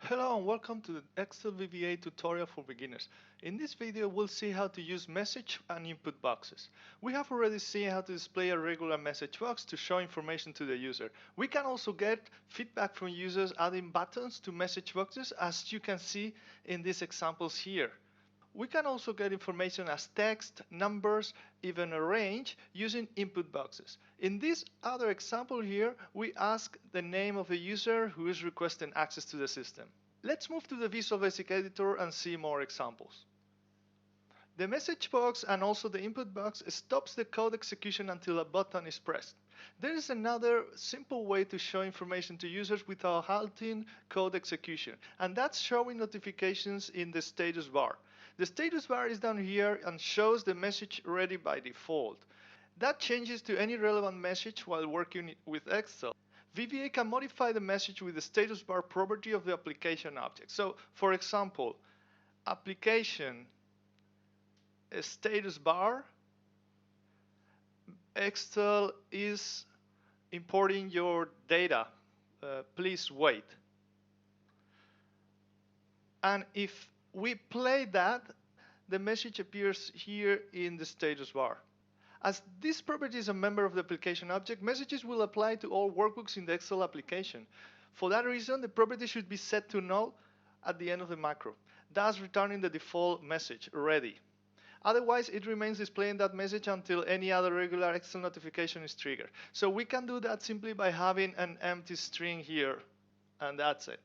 Hello and welcome to the Excel VBA tutorial for beginners. In this video we'll see how to use message and input boxes. We have already seen how to display a regular message box to show information to the user. We can also get feedback from users adding buttons to message boxes, as you can see in these examples here. We can also get information as text, numbers, even a range using input boxes. In this other example here, we ask the name of the user who is requesting access to the system. Let's move to the Visual Basic Editor and see more examples. The message box and also the input box stops the code execution until a button is pressed. There is another simple way to show information to users without halting code execution, and that's showing notifications in the status bar. The status bar is down here and shows the message ready by default. That changes to any relevant message while working with Excel. VBA can modify the message with the status bar property of the application object. So, for example, application status bar, Excel is importing your data. Please wait. And if we play that, the message appears here in the status bar. As this property is a member of the application object, messages will apply to all workbooks in the Excel application. For that reason, the property should be set to null at the end of the macro, thus returning the default message, ready. Otherwise, it remains displaying that message until any other regular Excel notification is triggered. So we can do that simply by having an empty string here, and that's it.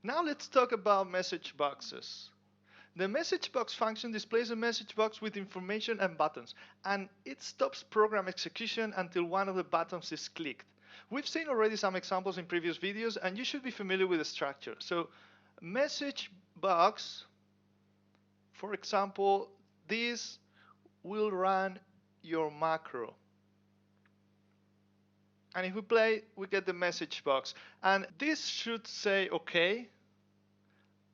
Now let's talk about message boxes. The message box function displays a message box with information and buttons, and it stops program execution until one of the buttons is clicked. We've seen already some examples in previous videos, and you should be familiar with the structure. So, message box, for example, this will run your macro. And if we play, we get the message box. And this should say OK.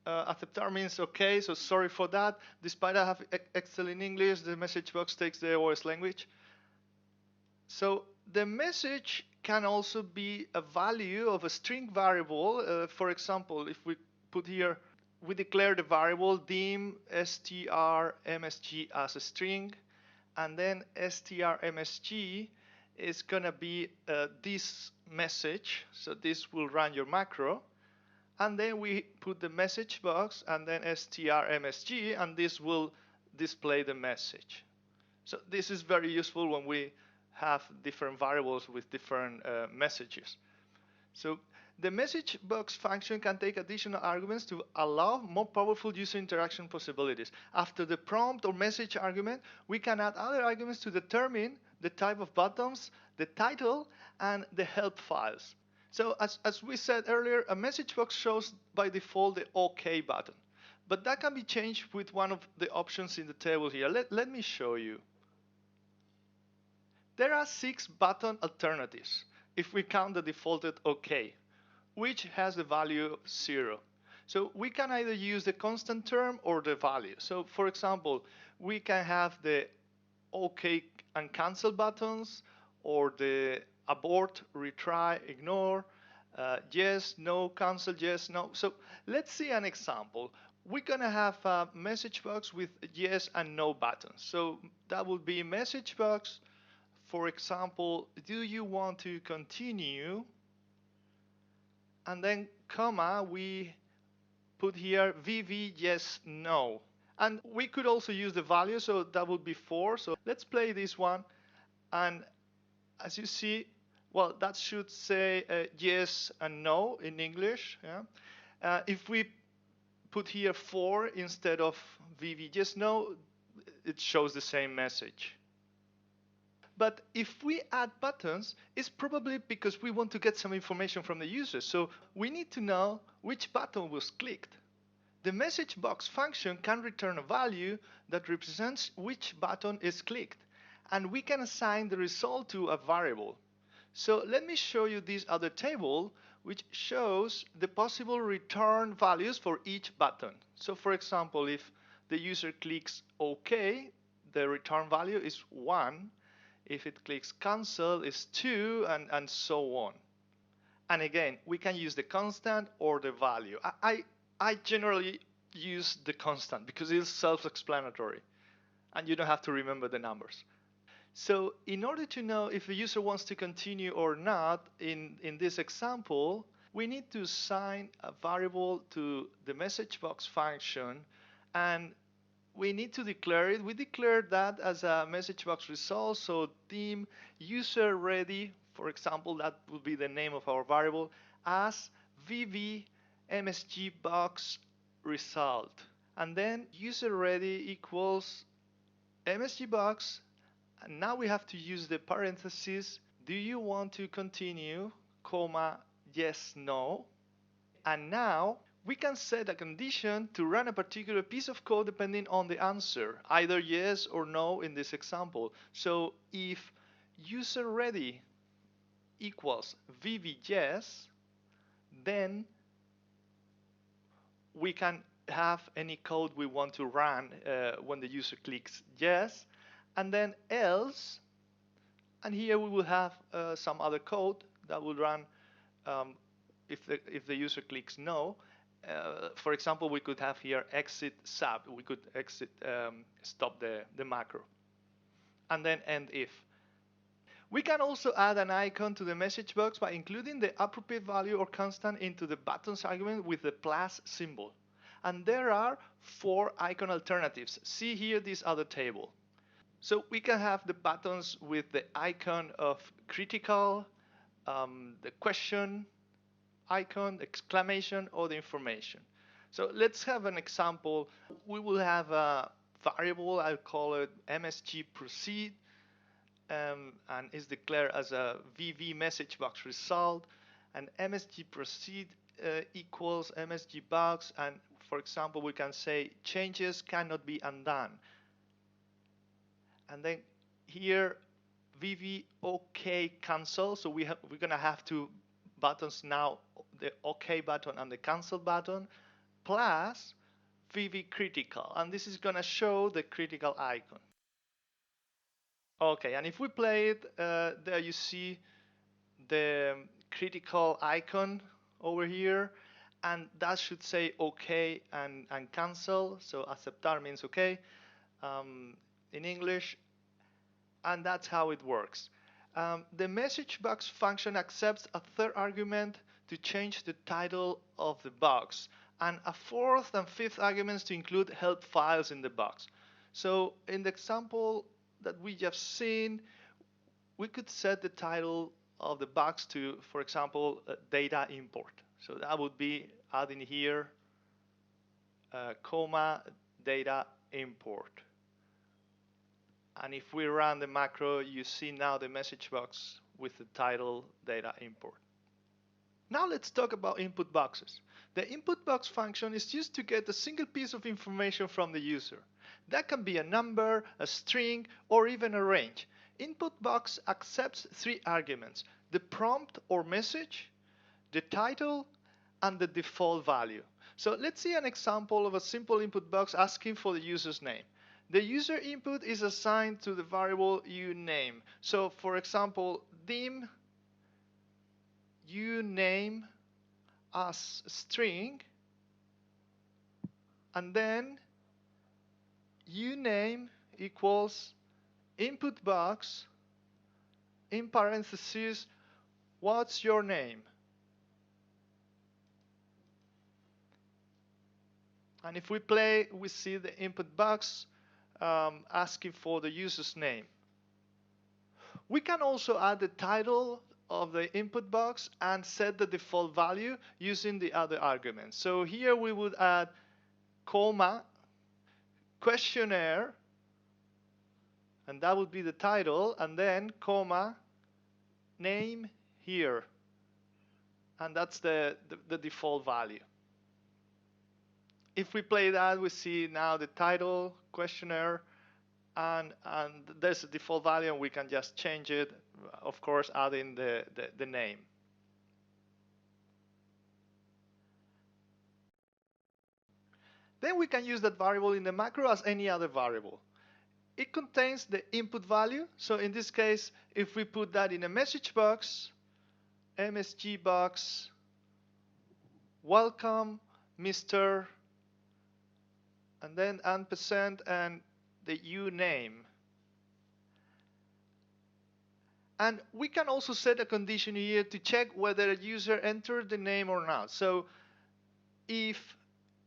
Aceptar means OK, so sorry for that. Despite I have Excel in English, the message box takes the OS language. So the message can also be a value of a string variable. For example, if we put here, we declare the variable dim strmsg as a string, and then strmsg is going to be this message, so this will run your macro, and then we put the message box and then strmsg, and this will display the message. So this is very useful when we have different variables with different messages. So the message box function can take additional arguments to allow more powerful user interaction possibilities. After the prompt or message argument, we can add other arguments to determine the type of buttons, the title, and the help files. So as we said earlier, a message box shows by default the OK button. But that can be changed with one of the options in the table here. Let me show you. There are 6 button alternatives if we count the defaulted OK, which has the value of 0. So we can either use the constant term or the value. So for example, we can have the OK and cancel buttons, or the abort, retry, ignore, yes, no, cancel, yes, no. So let's see an example. We're going to have a message box with yes and no buttons. So that would be message box. For example, do you want to continue? And then comma, we put here VV yes, no. And we could also use the value, so that would be 4. So let's play this one. And as you see, well, that should say yes and no in English. Yeah? If we put here 4 instead of VV yes, no, it shows the same message. But if we add buttons, it's probably because we want to get some information from the user. So we need to know which button was clicked. The message box function can return a value that represents which button is clicked. And we can assign the result to a variable. So let me show you this other table, which shows the possible return values for each button. So for example, if the user clicks OK, the return value is 1. If it clicks cancel, it's 2, and so on. And again, we can use the constant or the value. I generally use the constant because it's self-explanatory and you don't have to remember the numbers. So in order to know if a user wants to continue or not, in this example, we need to assign a variable to the message box function, and we need to declare it. We declare that as a message box result, so dim user ready, for example, that would be the name of our variable, as VB MSG box result. And then user ready equals MSG box. And now we have to use the parentheses. Do you want to continue, comma, yes, no. And now we can set a condition to run a particular piece of code depending on the answer, either yes or no in this example. So if user ready equals VB yes, then we can have any code we want to run when the user clicks yes, and then else, and here we will have some other code that will run if the user clicks no. For example, we could have here exit sub. We could exit stop the macro, and then end if. We can also add an icon to the message box by including the appropriate value or constant into the buttons argument with the plus symbol. And there are 4 icon alternatives. See here this other table. So we can have the buttons with the icon of critical, the question icon, exclamation, or the information. So let's have an example. We will have a variable, I'll call it MSG proceed, and is declared as a VV message box result, and MSG proceed equals MSG box, and for example we can say changes cannot be undone, and then here VV OK cancel. So we're gonna have 2 buttons now, the OK button and the cancel button, plus VV critical, and this is gonna show the critical icon. Okay, and if we play it, there you see the critical icon over here, and that should say OK and cancel. So aceptar means OK in English, and that's how it works. The message box function accepts a third argument to change the title of the box, and a 4th and 5th arguments to include help files in the box. So in the example that we just seen, we could set the title of the box to, for example, data import. So that would be adding here, comma, data import. And if we run the macro, you see now the message box with the title data import. Now let's talk about input boxes. The input box function is used to get a single piece of information from the user. That can be a number, a string, or even a range. Input box accepts 3 arguments: the prompt or message, the title, and the default value. So let's see an example of a simple input box asking for the user's name. The user input is assigned to the variable uname. So for example, dim uname as string, and then uname equals input box in parentheses what's your name. And if we play, we see the input box asking for the user's name. We can also add the title of the input box and set the default value using the other arguments. So here we would add comma questionnaire, and that would be the title, and then comma name here, and that's the default value. If we play that, we see now the title, questionnaire, and there's a default value, and we can just change it, of course, adding the name. Then we can use that variable in the macro as any other variable. It contains the input value, so in this case, if we put that in a message box, MSG box, welcome, Mr., and then ampersand and the U name. And we can also set a condition here to check whether a user entered the name or not. So if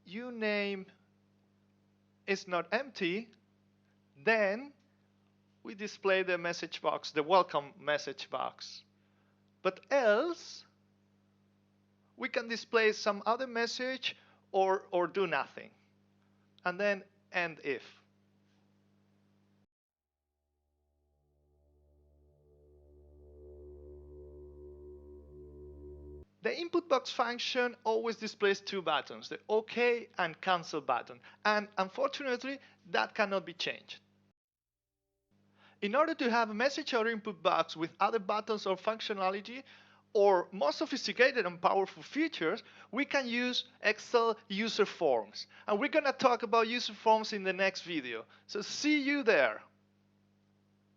uname is not empty, then we display the message box, the welcome message box. But else, we can display some other message or do nothing. And then end if. The input box function always displays two buttons, the OK and cancel button. And unfortunately, that cannot be changed. In order to have a message or input box with other buttons or functionality, or more sophisticated and powerful features, we can use Excel Userforms. And we're going to talk about Userforms in the next video. So see you there.